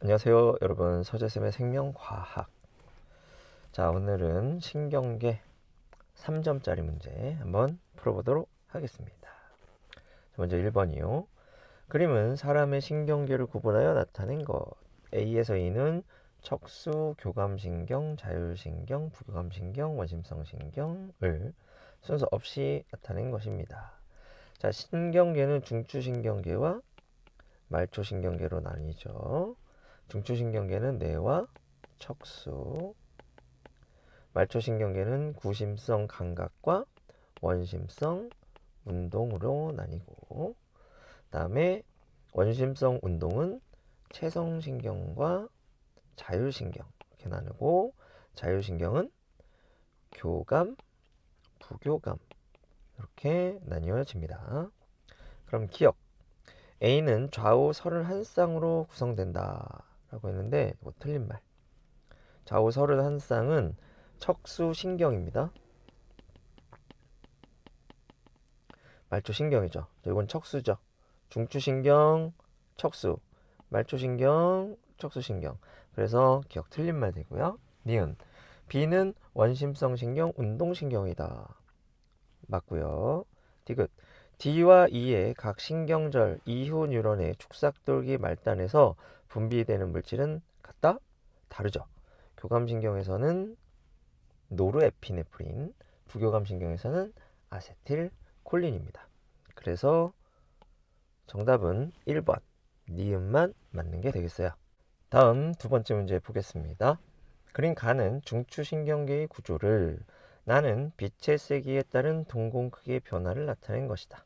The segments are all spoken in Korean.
안녕하세요 여러분, 서재쌤의 생명과학. 자, 오늘은 신경계 3점짜리 문제 한번 풀어보도록 하겠습니다. 먼저 1번이요. 그림은 사람의 신경계를 구분하여 나타낸 것. A에서 E는 척수, 교감신경, 자율신경, 부교감신경, 원심성신경을 순서 없이 나타낸 것입니다. 자, 신경계는 중추신경계와 말초신경계로 나뉘죠. 중추신경계는 뇌와 척수, 말초신경계는 구심성 감각과 원심성 운동으로 나뉘고, 다음에 원심성 운동은 체성신경과 자율신경 이렇게 나누고, 자율신경은 교감, 부교감 이렇게 나뉘어집니다. 그럼 기억. A는 좌우 31쌍으로 구성된다 라고 했는데 이거 틀린 말. 좌우 31쌍은 척수신경입니다. 말초신경이죠. 이건 척수죠. 중추신경, 척수, 말초신경, 척수신경. 그래서 기억 틀린 말 되고요. 니은. B는 원심성 신경, 운동신경이다. 맞고요. 디귿. D와 E의 각 신경절 이후 뉴런의 축삭돌기 말단에서 분비되는 물질은 같다? 다르죠. 교감신경에서는 노르에피네프린, 부교감신경에서는 아세틸콜린입니다. 그래서 정답은 1번 니은만 맞는 게 되겠어요. 다음 두 번째 문제 보겠습니다. 그린 가는 중추신경계의 구조를 나는 빛의 세기에 따른 동공 크기의 변화를 나타낸 것이다.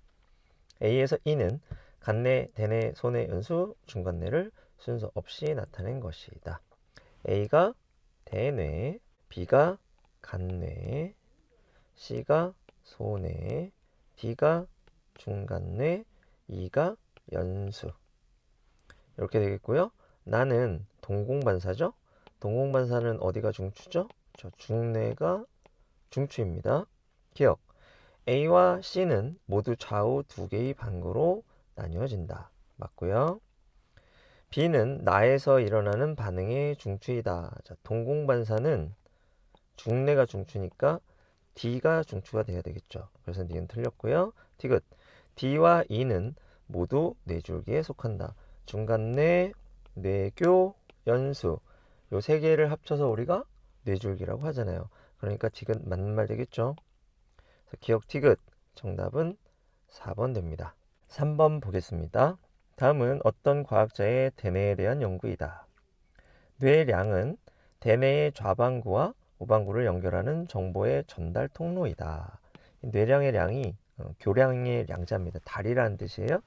A에서 E는 간내, 대뇌, 소뇌, 연수, 중간뇌를 순서 없이 나타낸 것이다. A가 대뇌, B가 간뇌, C가 소뇌, D가 중간뇌, E가 연수. 이렇게 되겠고요. 나는 동공반사죠. 동공반사는 어디가 중추죠? 저 중뇌가 중추입니다. 기억. A와 C는 모두 좌우 두 개의 반구로 나뉘어진다. 맞고요. B는 나에서 일어나는 반응의 중추이다. 자, 동공반사는 중뇌가 중추니까 D가 중추가 돼야 되겠죠. 그래서 D는 틀렸고요. 디귿. D와 E는 모두 뇌줄기에 속한다. 중간뇌, 뇌교, 연수. 요 세 개를 합쳐서 우리가 뇌줄기라고 하잖아요. 그러니까 디귿 맞는 말 되겠죠. 기억 티귿. 정답은 4번 됩니다. 3번 보겠습니다. 다음은 어떤 과학자의 대뇌에 대한 연구이다. 뇌량은 대뇌의 좌반구와 우반구를 연결하는 정보의 전달 통로이다. 뇌량의 량이 교량의 량자입니다. 달이라는 뜻이에요.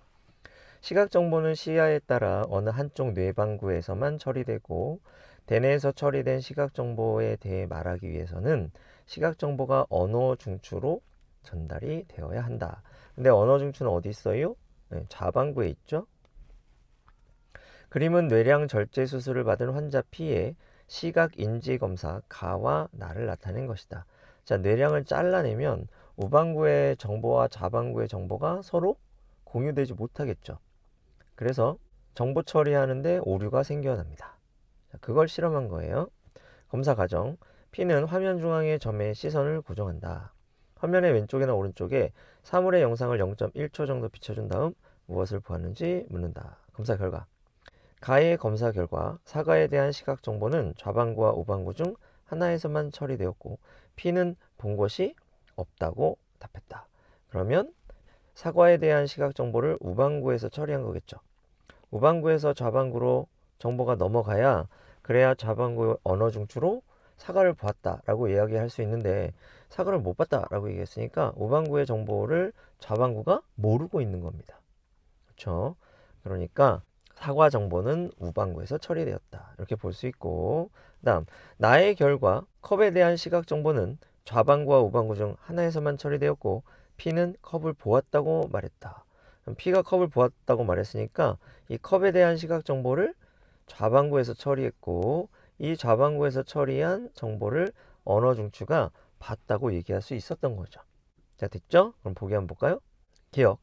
시각 정보는 시야에 따라 어느 한쪽 뇌반구에서만 처리되고, 대뇌에서 처리된 시각 정보에 대해 말하기 위해서는 시각 정보가 언어 중추로 전달이 되어야 한다. 근데 언어 중추는 어디 있어요? 네, 좌반구에 있죠. 그림은 뇌량 절제 수술을 받은 환자 P의 시각 인지 검사 가와 나를 나타낸 것이다. 자, 뇌량을 잘라내면 우반구의 정보와 좌반구의 정보가 서로 공유되지 못하겠죠. 그래서 정보 처리하는데 오류가 생겨납니다. 자, 그걸 실험한 거예요. 검사 과정. P는 화면 중앙의 점에 시선을 고정한다. 화면의 왼쪽이나 오른쪽에 사물의 영상을 0.1초 정도 비춰준 다음 무엇을 보았는지 묻는다. 검사 결과. 가의 검사 결과 사과에 대한 시각 정보는 좌반구와 우반구 중 하나에서만 처리되었고, P는 본 것이 없다고 답했다. 그러면 사과에 대한 시각 정보를 우반구에서 처리한 거겠죠. 우반구에서 좌반구로 정보가 넘어가야, 그래야 좌반구 언어 중추로 사과를 보았다라고 이야기할 수 있는데, 사과를 못 봤다라고 얘기했으니까 우반구의 정보를 좌반구가 모르고 있는 겁니다. 그렇죠? 그러니까 사과 정보는 우반구에서 처리되었다. 이렇게 볼 수 있고, 다음 나의 결과 컵에 대한 시각 정보는 좌반구와 우반구 중 하나에서만 처리되었고, P는 컵을 보았다고 말했다. 그럼 P가 컵을 보았다고 말했으니까 이 컵에 대한 시각 정보를 좌반구에서 처리했고, 이 좌반구에서 처리한 정보를 언어 중추가 봤다고 얘기할 수 있었던 거죠. 자, 됐죠? 그럼 보기 한번 볼까요? 기억.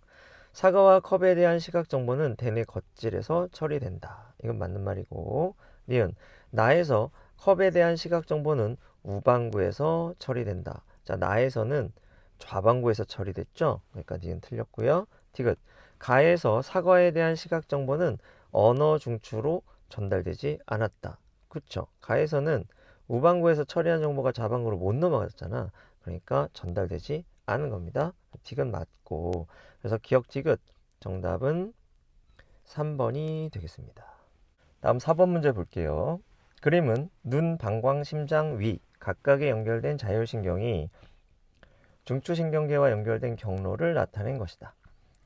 사과와 컵에 대한 시각 정보는 대뇌 겉질에서 처리된다. 이건 맞는 말이고, 니은 나에서 컵에 대한 시각 정보는 우방구에서 처리된다. 자, 나에서는 좌방구에서 처리됐죠? 그러니까 니은 틀렸고요. 디귿 가에서 사과에 대한 시각 정보는 언어 중추로 전달되지 않았다. 그쵸? 가에서는 우방구에서 처리한 정보가 좌방구로 못 넘어갔잖아. 그러니까 전달되지 않은 겁니다. 디귿 맞고, 그래서 기억 디귿 정답은 3번이 되겠습니다. 다음 4번 문제 볼게요. 그림은 눈, 방광, 심장, 위 각각에 연결된 자율신경이 중추신경계와 연결된 경로를 나타낸 것이다.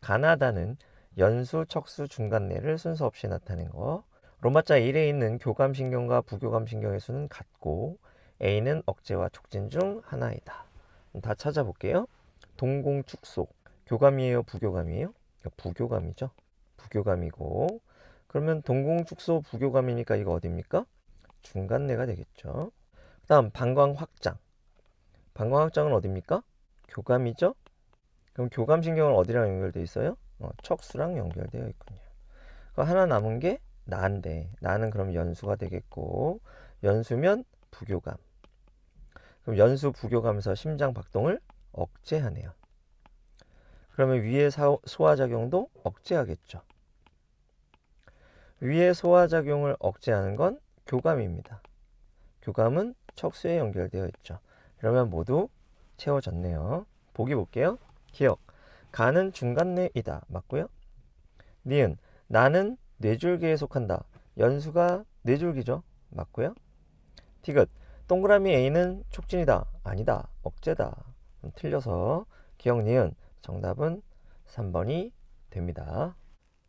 가나다는 연수, 척수, 중간내를 순서 없이 나타낸 거. 로마자 1에 있는 교감신경과 부교감신경의 수는 같고 A는 억제와 촉진 중 하나이다. 다 찾아볼게요. 동공축소 교감이에요, 부교감이에요? 부교감이죠. 부교감이고, 그러면 동공축소 부교감이니까 이거 어디입니까? 중간내가 되겠죠. 그 다음 방광확장. 방광확장은 어디입니까? 교감이죠. 그럼 교감신경은 어디랑 연결되어 있어요? 척수랑 연결되어 있군요. 그럼 하나 남은 게 나인데, 나는 그럼 연수가 되겠고, 연수면 부교감. 그럼 연수 부교감에서 심장 박동을 억제하네요. 그러면 위의 소화작용도 억제하겠죠. 위의 소화작용을 억제하는 건 교감입니다. 교감은 척수에 연결되어 있죠. 그러면 모두 채워졌네요. 보기 볼게요. 기억. 가는 중간내이다. 맞고요. 니은. 나는 뇌줄기에 속한다. 연수가 뇌줄기죠. 맞고요. 디귿. 동그라미 A는 촉진이다. 아니다. 억제다. 틀려서 기억 니은. 정답은 3번이 됩니다.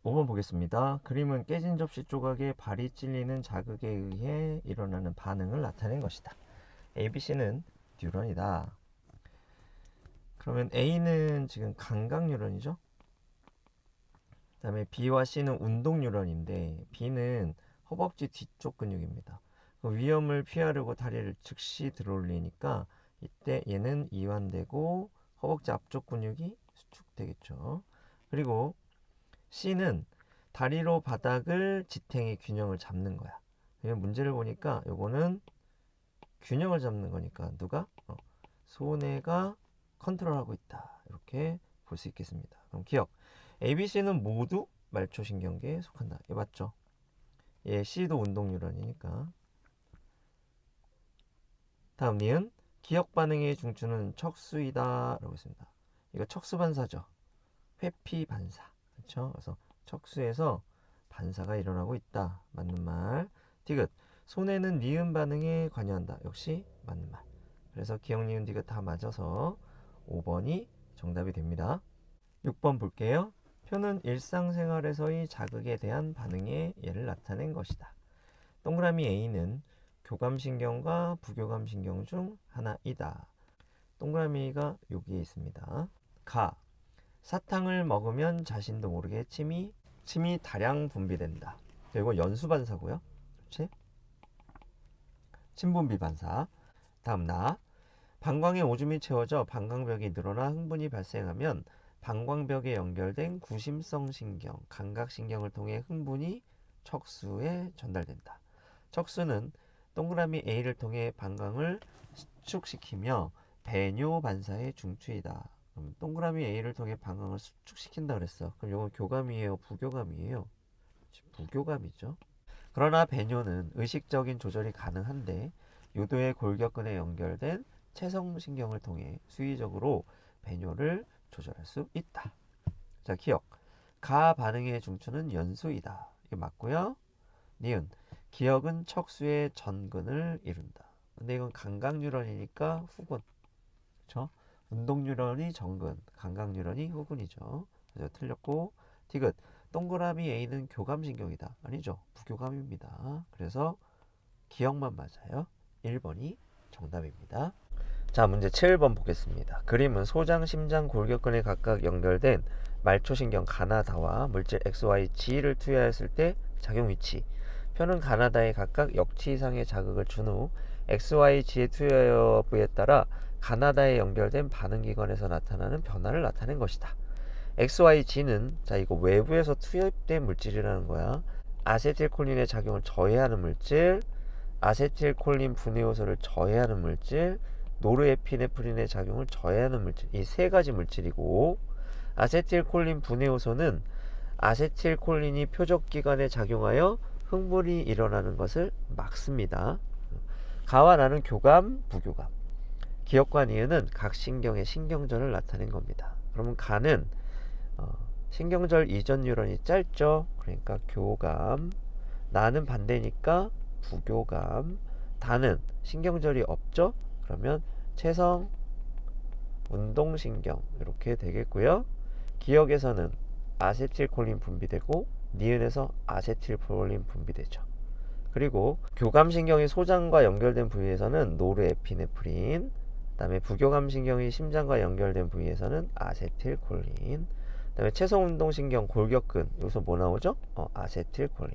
5번 보겠습니다. 그림은 깨진 접시 조각에 발이 찔리는 자극에 의해 일어나는 반응을 나타낸 것이다. ABC는 뉴런이다. 그러면 A는 지금 감각 뉴런이죠. 그 다음에 B와 C는 운동 뉴런인데, B는 허벅지 뒤쪽 근육입니다. 그 위험을 피하려고 다리를 즉시 들어올리니까 이때 얘는 이완되고 허벅지 앞쪽 근육이 수축되겠죠. 그리고 C는 다리로 바닥을 지탱해 균형을 잡는 거야. 문제를 보니까 요거는 균형을 잡는 거니까 누가? 손해가 컨트롤하고 있다. 이렇게 볼 수 있겠습니다. 그럼 기억. ABC는 모두 말초신경계에 속한다. 예, 맞죠? 예, C도 운동뉴런이니까. 다음 니은. 기억 반응의 중추는 척수이다. 라고 했습니다. 이거 척수 반사죠. 회피 반사. 그렇죠? 그래서 척수에서 반사가 일어나고 있다. 맞는 말. 디귿. 손해는 니은 반응에 관여한다. 역시 맞는 말. 그래서 기억, 니은, 디귿 다 맞아서 5번이 정답이 됩니다. 6번 볼게요. 표는 일상생활에서의 자극에 대한 반응의 예를 나타낸 것이다. 동그라미 A는 교감신경과 부교감신경 중 하나이다. 동그라미가 여기에 있습니다. 가. 사탕을 먹으면 자신도 모르게 침이 다량 분비된다. 이거 연수반사고요. 그렇지? 침분비 반사. 다음 나. 방광에 오줌이 채워져 방광벽이 늘어나 흥분이 발생하면 방광벽에 연결된 구심성 신경, 감각신경을 통해 흥분이 척수에 전달된다. 척수는 동그라미 A를 통해 방광을 수축시키며 배뇨 반사의 중추이다. 그럼 동그라미 A를 통해 방광을 수축시킨다 그랬어. 그럼 이건 교감이에요, 부교감이에요? 부교감이죠. 그러나 배뇨는 의식적인 조절이 가능한데 요도의 골격근에 연결된 체성신경을 통해 수의적으로 배뇨를 조절할 수 있다. 자, 기억. 가 반응의 중추는 연수이다. 이게 맞고요. 니은. 기억은 척수의 전근을 이룬다. 근데 이건 감각뉴런이니까 후근. 그렇죠? 운동뉴런이 전근, 감각뉴런이 후근이죠. 그래서 틀렸고. 디귿. 동그라미 A는 교감신경이다. 아니죠. 부교감입니다. 그래서 기억만 맞아요. 1번이 정답입니다. 자, 문제 7번 보겠습니다. 그림은 소장, 심장, 골격근에 각각 연결된 말초신경 가나다와 물질 XYG를 투여했을 때 작용 위치. 표는 가나다에 각각 역치 이상의 자극을 준 후 XYG의 투여 여부에 따라 가나다에 연결된 반응기관에서 나타나는 변화를 나타낸 것이다. XYG는 자, 이거 외부에서 투입된 물질이라는 거야. 아세틸콜린의 작용을 저해하는 물질, 아세틸콜린 분해 요소를 저해하는 물질, 노르에피네프린의 작용을 저해하는 물질, 이 세 가지 물질이고, 아세틸콜린 분해 요소는 아세틸콜린이 표적기관에 작용하여 흥분이 일어나는 것을 막습니다. 가와 나는 교감, 부교감. 기억과 니은은 각 신경의 신경전을 나타낸 겁니다. 그러면 가는 신경절 이전 뉴런이 짧죠. 그러니까 교감. 나는 반대니까 부교감. 다는 신경절이 없죠. 그러면 체성, 운동신경 이렇게 되겠고요. 기억에서는 아세틸콜린 분비되고 니은에서 아세틸콜린 분비되죠. 그리고 교감신경이 소장과 연결된 부위에서는 노르에피네프린, 그 다음에 부교감신경이 심장과 연결된 부위에서는 아세틸콜린, 그 다음에 체성운동신경 골격근, 여기서 뭐 나오죠? 아세틸콜린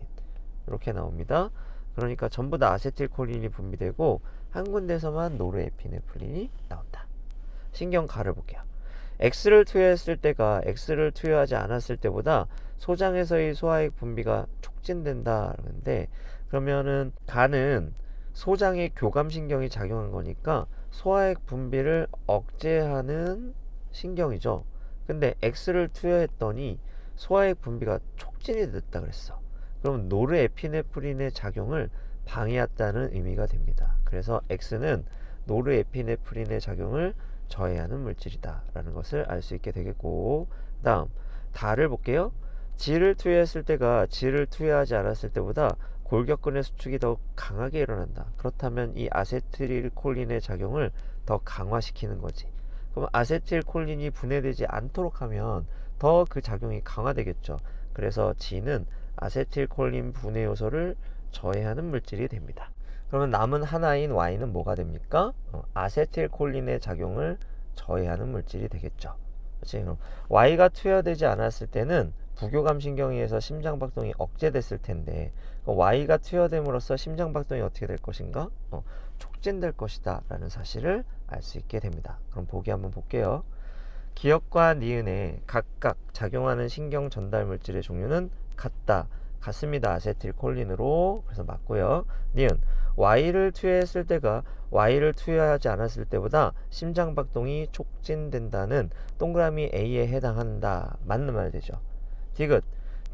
이렇게 나옵니다. 그러니까 전부 다 아세틸콜린이 분비되고 한 군데서만 노르에피네프린이 나온다. 신경가를 볼게요. X를 투여했을 때가 X를 투여하지 않았을 때보다 소장에서의 소화액 분비가 촉진된다 그러는데, 그러면은 가는 소장의 교감신경이 작용한 거니까 소화액 분비를 억제하는 신경이죠. 근데 X를 투여했더니 소화액 분비가 촉진이 됐다 그랬어. 그럼 노르에피네프린의 작용을 방해했다는 의미가 됩니다. 그래서 X는 노르에피네프린의 작용을 저해하는 물질이다 라는 것을 알 수 있게 되겠고, 그 다음 다를 볼게요. G를 투여했을 때가 G를 투여하지 않았을 때보다 골격근의 수축이 더 강하게 일어난다. 그렇다면 이 아세틸콜린의 작용을 더 강화시키는 거지. 그럼 아세틸콜린이 분해되지 않도록 하면 더 그 작용이 강화되겠죠. 그래서 G는 아세틸콜린 분해 요소를 저해하는 물질이 됩니다. 그러면 남은 하나인 Y는 뭐가 됩니까? 아세틸콜린의 작용을 저해하는 물질이 되겠죠. 그렇지? 그럼 Y가 투여되지 않았을 때는 부교감신경에 의해서 심장박동이 억제됐을 텐데, Y가 투여됨으로써 심장박동이 어떻게 될 것인가? 촉진될 것이다 라는 사실을 알 수 있게 됩니다. 그럼 보기 한번 볼게요. 기억과 니은에 각각 작용하는 신경 전달 물질의 종류는 같습니다. 아세틸콜린으로. 그래서 맞고요. 니은 Y를 투여했을 때가 Y를 투여하지 않았을 때보다 심장박동이 촉진된다는 동그라미 A에 해당한다. 맞는 말 되죠. 디귿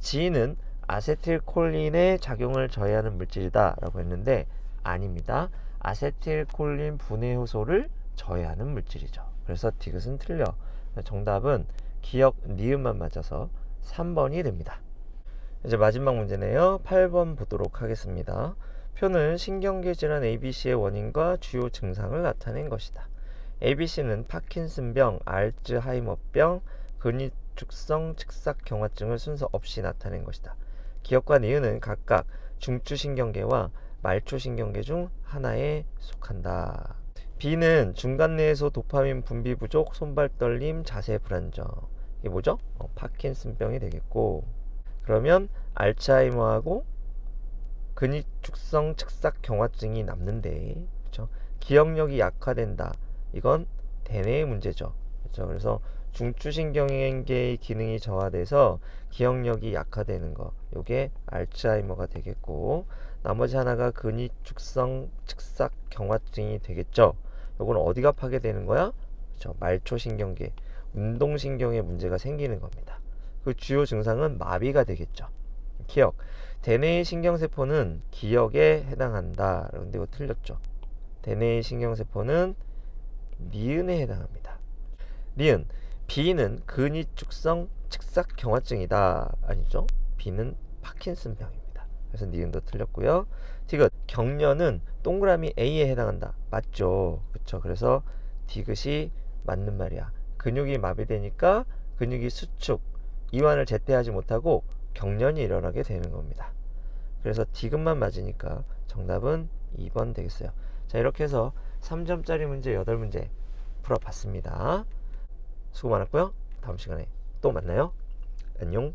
G는 아세틸콜린의 작용을 저해하는 물질이다 라고 했는데 아닙니다. 아세틸콜린 분해 효소를 저해하는 물질이죠. 그래서 디귿은 틀려. 정답은 기억 니은만 맞아서 3번이 됩니다. 이제 마지막 문제네요. 8번 보도록 하겠습니다. 표는 신경계 질환 ABC의 원인과 주요 증상을 나타낸 것이다. ABC는 파킨슨병, 알츠하이머병, 근위축성 측삭경화증을 순서 없이 나타낸 것이다. 기억과 니은은 각각 중추신경계와 말초신경계 중 하나에 속한다. B는 중간뇌에서 도파민 분비 부족, 손발 떨림, 자세 불안정. 이게 뭐죠? 파킨슨병이 되겠고, 그러면 알츠하이머하고 근위축성 측삭경화증이 남는데, 그렇죠? 기억력이 약화된다. 이건 대뇌의 문제죠. 그렇죠? 그래서 중추신경계의 기능이 저하돼서 기억력이 약화되는 거, 요게 알츠하이머가 되겠고, 나머지 하나가 근위축성 측삭경화증이 되겠죠. 요건 어디가 파괴되는 거야? 그렇죠? 말초신경계, 운동신경에 문제가 생기는 겁니다. 그 주요 증상은 마비가 되겠죠. 기억, 대뇌의 신경세포는 기억에 해당한다. 그런데 이거 틀렸죠. 대뇌의 신경세포는 니은에 해당합니다. 니은, B는 근위축성 측삭경화증이다. 아니죠. B는 파킨슨병입니다. 그래서 니은도 틀렸고요. 디귿, 경련은 동그라미 A에 해당한다. 맞죠. 그쵸. 그래서 디귿이 맞는 말이야. 근육이 마비되니까 근육이 수축, 이완을 제때 하지 못하고 경련이 일어나게 되는 겁니다. 그래서 디귿만 맞으니까 정답은 2번 되겠어요. 자, 이렇게 해서 3점짜리 문제 8문제 풀어봤습니다. 수고 많았고요. 다음 시간에 또 만나요. 안녕.